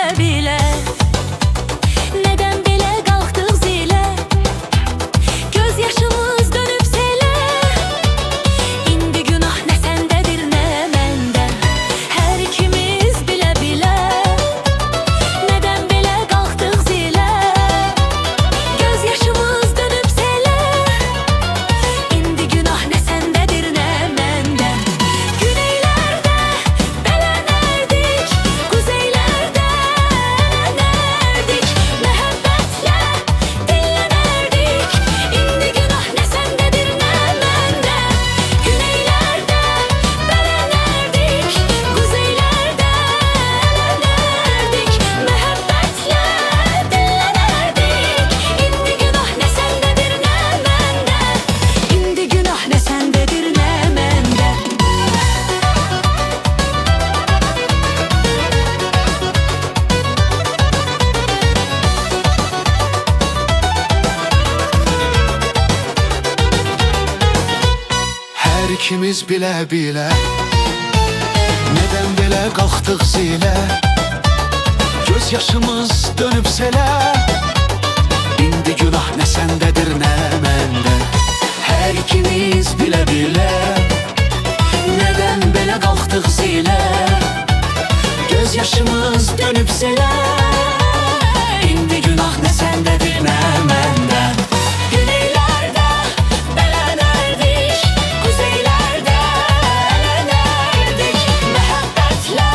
bile bile. Neden belə qalxdıq zilə? Göz yaşımız dönüb selə. İndi günah nə səndədir, nə məndə. Hər ikimiz bilə bilə. Neden belə qalxdıq zilə? Göz yaşımız dönüb selə. İndi günah nə səndədir, nə məndə. Güneylərdə bələnərdik, quzeylərdə ələnərdik. Məhəbbətlə dillənərdik. İndi günah nə səndədir, nə məndə. Güneylərdə bələnərdik, quzeylərdə ələnərdik. Məhəbbətlə dillənərdik. İndi günah nə səndədir, nə məndə. İndi günah nə səndədir, nə məndə. Hər ikimiz bilə bilə. Neden belə qalxdıq zilə? Göz yaşımız dönüb selə. İndi günah nə səndədir, nə məndə. Hər ikimiz bilə bilə. Neden belə qalxdıq zilə? Göz yaşımız dönüb selə. İndi günah nə səndədir, nə məndə. Güneylərdə bələnərdik, quzeylərdə ələnərdik. Məhəbbətlə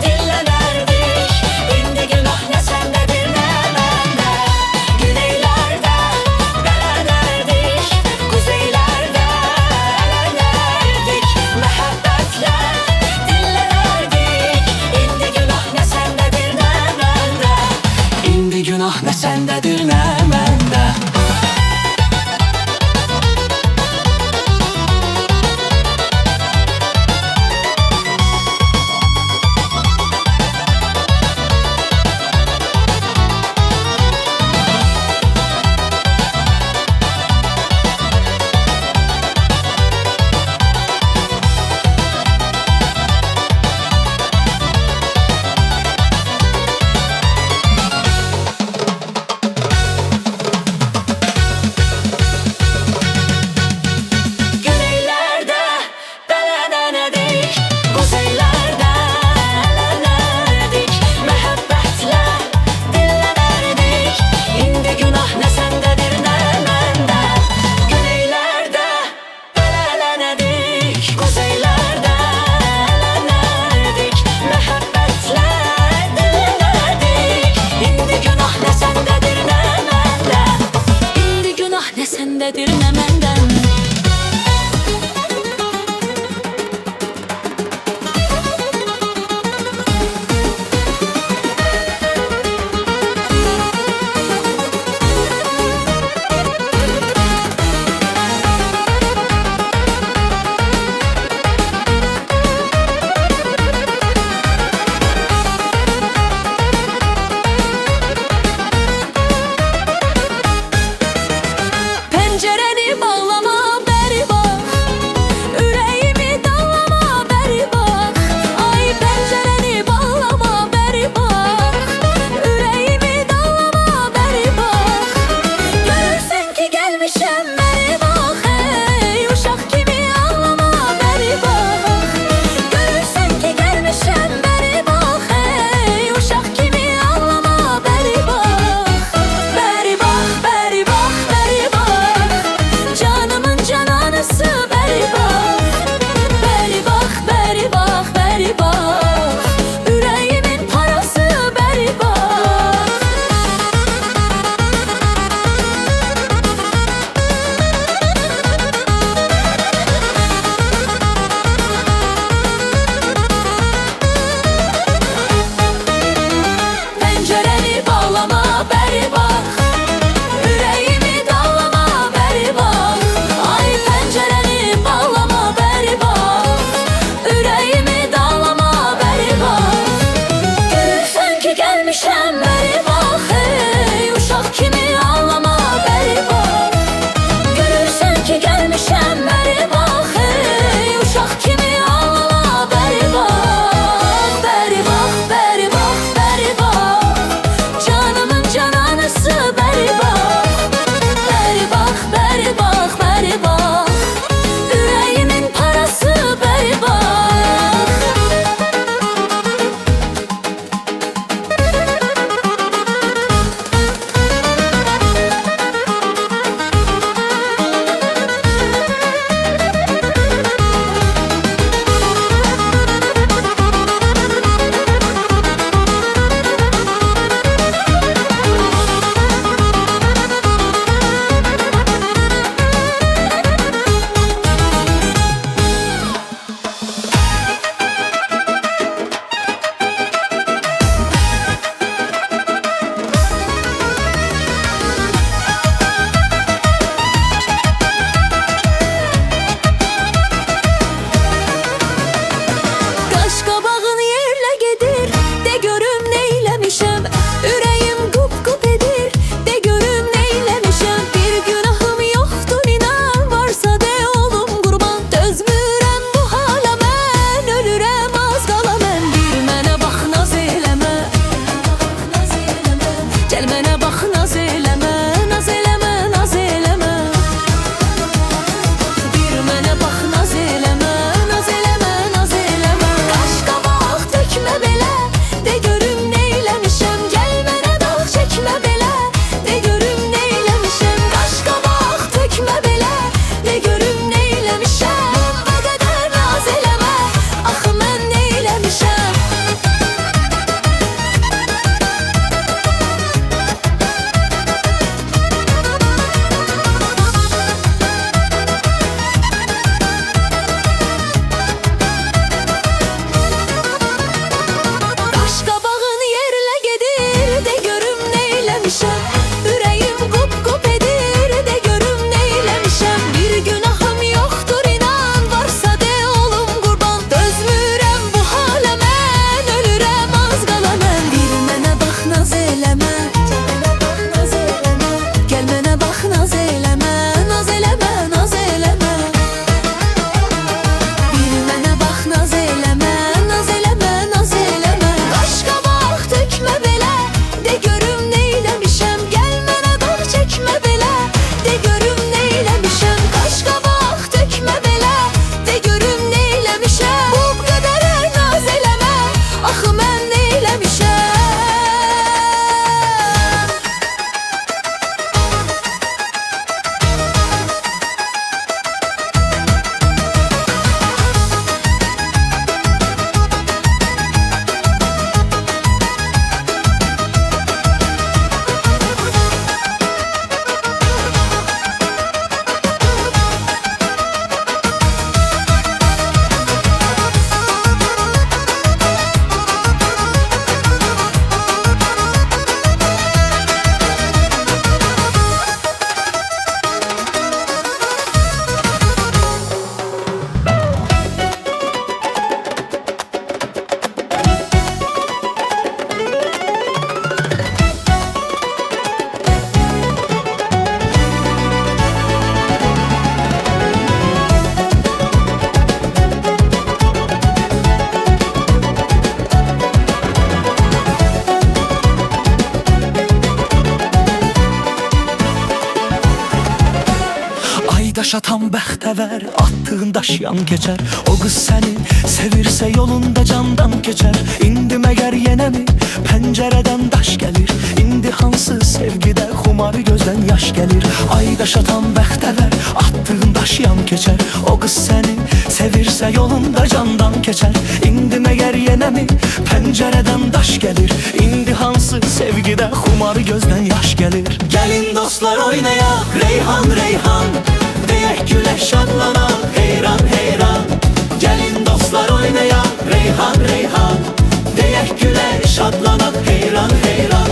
dillənərdik. İndi günah nə səndədir, nə məndə. Güneylərdə bələnərdik, quzeylərdə ələnərdik. Məhəbbətlə dillənərdik. İndi günah nə səndədir, nə məndə. İndi günah nə səndədir, nə məndə. Güneylərdə bələnərdik, quzeylərdə ələnərdik. Məhəbbətlə dillənərdik. İndi günah nə səndədir, nə məndə. Güneylərdə bələnərdik, quzeylərdə ələnərdik. Məhəbbətlə dillənərdik. İndi günah nə səndədir, nə məndə. İndi günah nə səndədir, nə məndə. Pencere daş atan bəxtəvər, attığın daş yan keçər. O qız səni sevirsə yolunda candan keçər. İndi məgər yenə mi pəncərədən daş gəlir? İndi hansı sevgidə xumarı gözdən yaş gəlir? Ay daş atan bəxtəvər, attığın daş yan keçər. O qız səni sevirsə yolunda candan keçər. İndi məgər yenə mi pəncərədən daş gəlir? İndi hansı sevgidə xumarı gözdən yaş gəlir? Gəlin dostlar oynayaq, Reyhan Reyhan, deyək güləş şadlanaq, heyran heyran. Gəlin dostlar oynayaq, Reyhan Reyhan, deyək güləş şadlanaq, heyran heyran.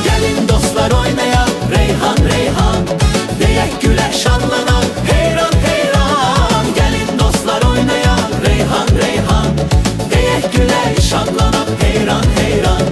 Gəlin dostlar oynayaq, Reyhan Reyhan, deyək güləş şadlanaq, heyran heyran. Gəlin dostlar oynayaq, Reyhan Reyhan, deyək güləş şadlanaq, heyran heyran.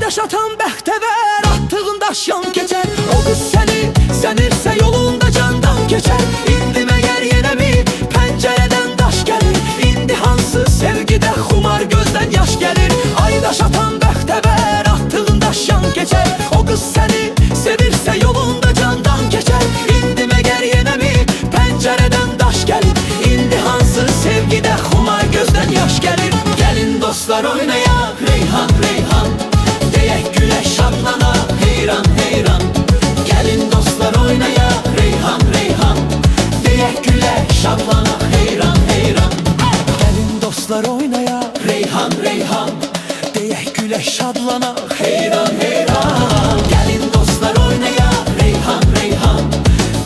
Daş atan bəxtəvər, attığın daş yan keçər. O qız səni sənirsə yolunda candan keçər. İndi məgər yenə mi pəncərədən daş gəlir? İndi hansı sevgidə xumar gözdən yaş gəlir? Ay daş atan bəxtəvər, attığın daş yan keçər. O qız səni sevirsə yolunda candan keçər. İndi məgər yenə mi pəncərədən daş gəlir? İndi hansı sevgidə xumar gözdən yaş gəlir? Gəlin dostlar oynayaq, Reyhan Reyhan, deyək güləş şadlanaq, heyran heyran. Gəlin dostlar oynayaq, Reyhan Reyhan, deyək güləş şadlanaq, heyran heyran. Gəlin dostlar oynayaq, Reyhan Reyhan, deyək güləş şadlanaq, heyran heyran. Gəlin dostlar oynayaq, Reyhan Reyhan,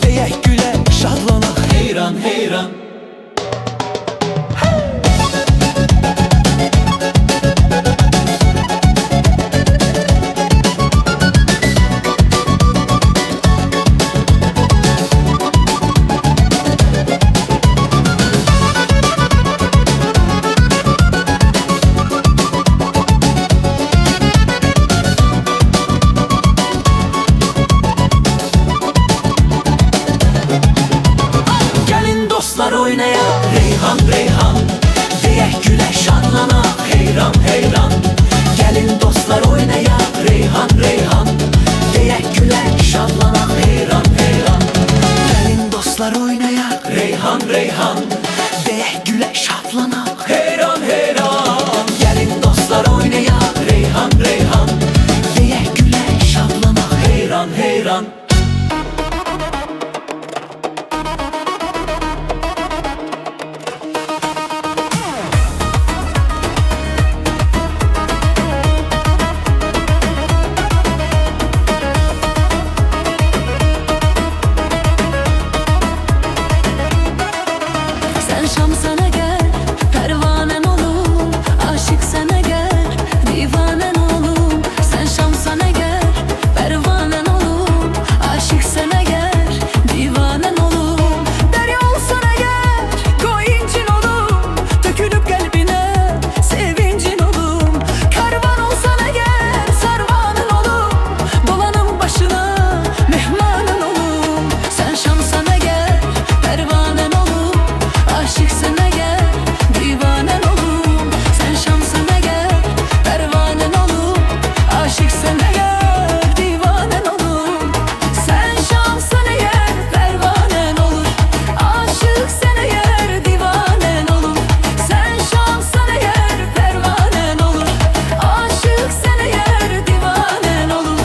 deyək güləş şadlanaq, heyran heyran. Dostlar oynayaq, Reyhan Reyhan, deyək güləş şadlanaq, heyran heyran. Gəlin dostlar oynayaq, Reyhan Reyhan, deyək güləş şadlanaq, heyran heyran. Gəlin dostlar oynayaq, Reyhan Reyhan, deyək güləş şadlanaq, heyran heyran. Gəlin dostlar oynayaq, Reyhan Reyhan, deyək güləş şadlanaq, heyran heyran. Şam sana gel, pervanen olum. Aşık sana gel, divanen olum. Sen şam sana gel, pervanen olum. Aşık sana gel, divanen olum. Derya ol sana gel, koy incin olum. Dökülüp kalbine sevincin olum. Karvan ol sana gel, sarvanın olum. Dolanım başına mehmanın olum. Sen şam sana gel, pervanen olum. Aşık sana gel, divanen olum. Sen şam sana gel, pervanen olum. Aşık sana gel, divanen olum. Sen şam sana gel, pervanen olur. Aşık sana gel, divanen olur. Sen şam sana gel, pervanen olur. Aşık sana gel, divanen olur.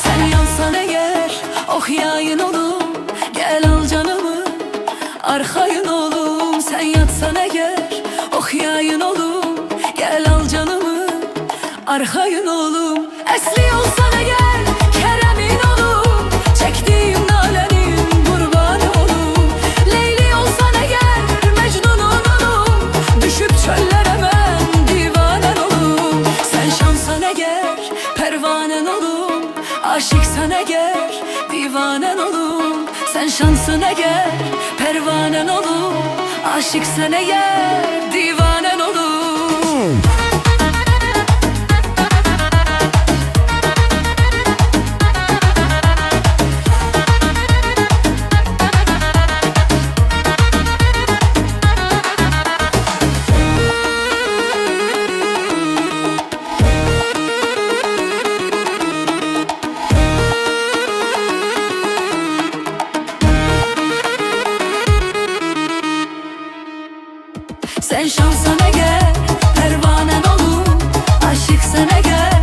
Sen yansana gel, oh yayın olum. Gel al canımı, arkayın olum. Sen yatsana gel, oh yayın olum. Gel al canımı, arkayın olum. Esli ol sana gel, Kerem'in olum. Çektiğim nalenin kurbanı olum. Leyli ol sana gel, Mecnun'un olum. Düşüp çöllere ben divanen olum. Sen şam sana gel, pervanen olum. Aşık sana gel, divanen olum. Sen şansına gel, pervanen olum. Aşık sana gel, divanen Sen şansan eğer pervanen olur, aşıksan eğer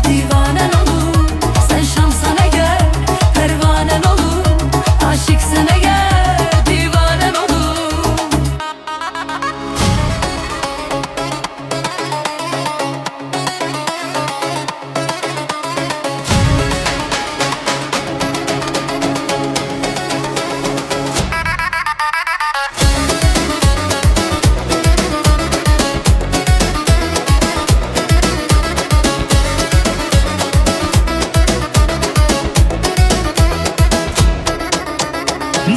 divanen olur. Sen şansan eğer pervanen olur, aşıksan eğer divanen olur.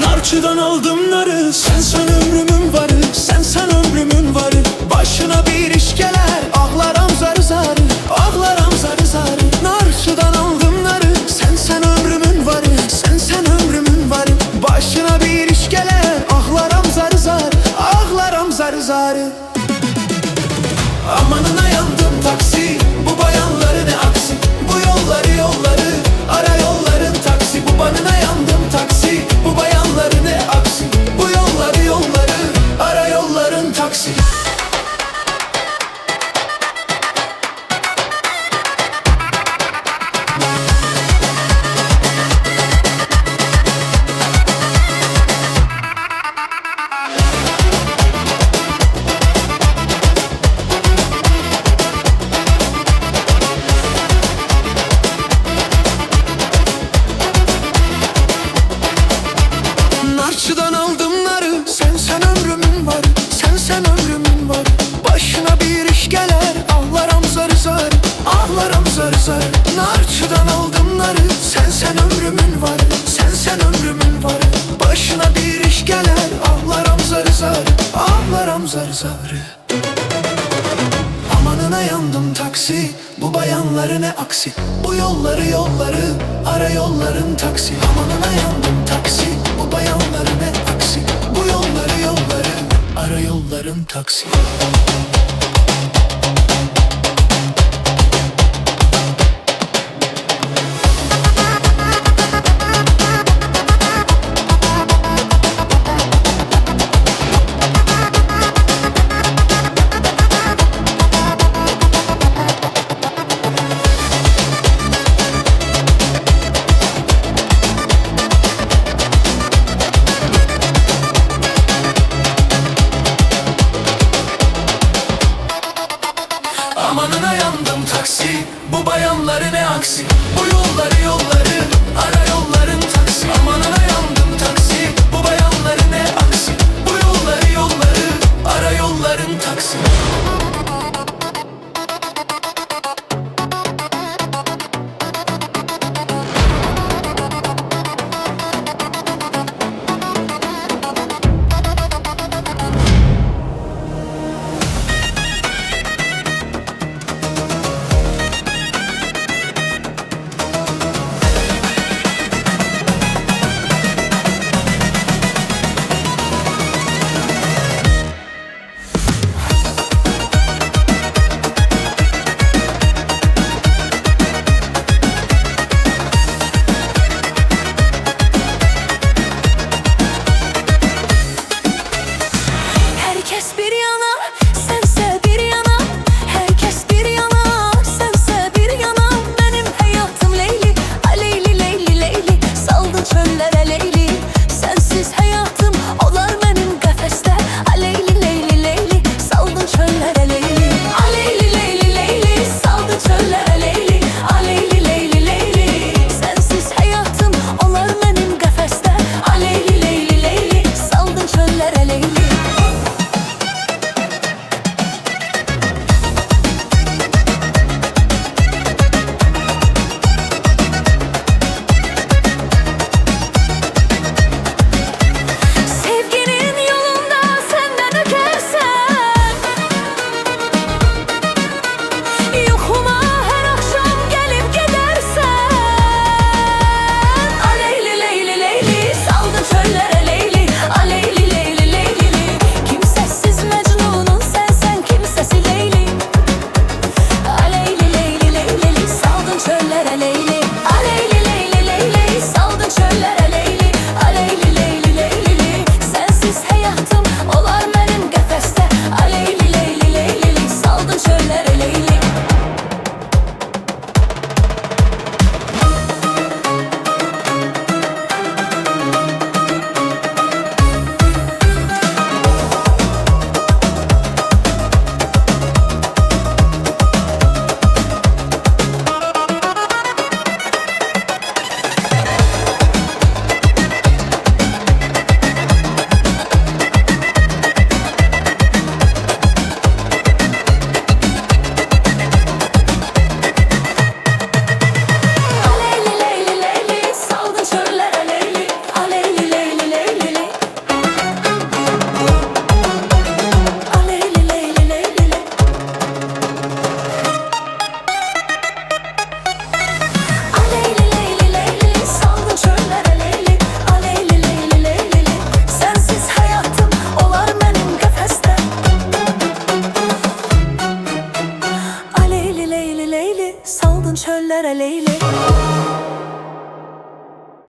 Narçıdan aldım narı, sen ömrümün varı, sen ömrümün varı. Başına bir iş geler, ağlaram zarı zarı, ağlaram zarı zarı. Narçıdan aldım narı, sen ömrümün varı, sen ömrümün varı. Başına bir iş geler, ağlaram zarı zarı, ağlaram zarı zarı. Amanına yandım taksi, bu bayanları ne aksi. Bu yolları ara yolların taksi. Bu banına yandım taksi, bu bayanları ne aksi. Bu yolları ara yolların taksi. Narçıdan aldım narı, sen ömrümün var, sen ömrümün var. Başına bir iş geler, ağlaram zarı zarı, ağlaram zarı zarı. Narçıdan aldım narı, sen ömrümün var, sen ömrümün var. Başına bir iş geler, ağlaram zarı zarı, ağlaram zarı zarı. Amanına yandım taksi, bu bayanları ne aksi. Bu yolları ara yolların taksi. Amanına yandım taksi, bu bayanları ne aksi. Bu yolları ara yolların taksi. Amanına yandım taksi, bu bayanları ne aksi. Bu yolları ara yolların taksi. Amanına yandım taksi, bu bayanları ne aksi. Bu yolları ara yolların taksi. Herkes bir yana, sense bir yana. Herkes bir yana, sense bir yana. Benim hayatım Leyli, Leyli, Leyli, Leyli. Saldı çöllere Leyli.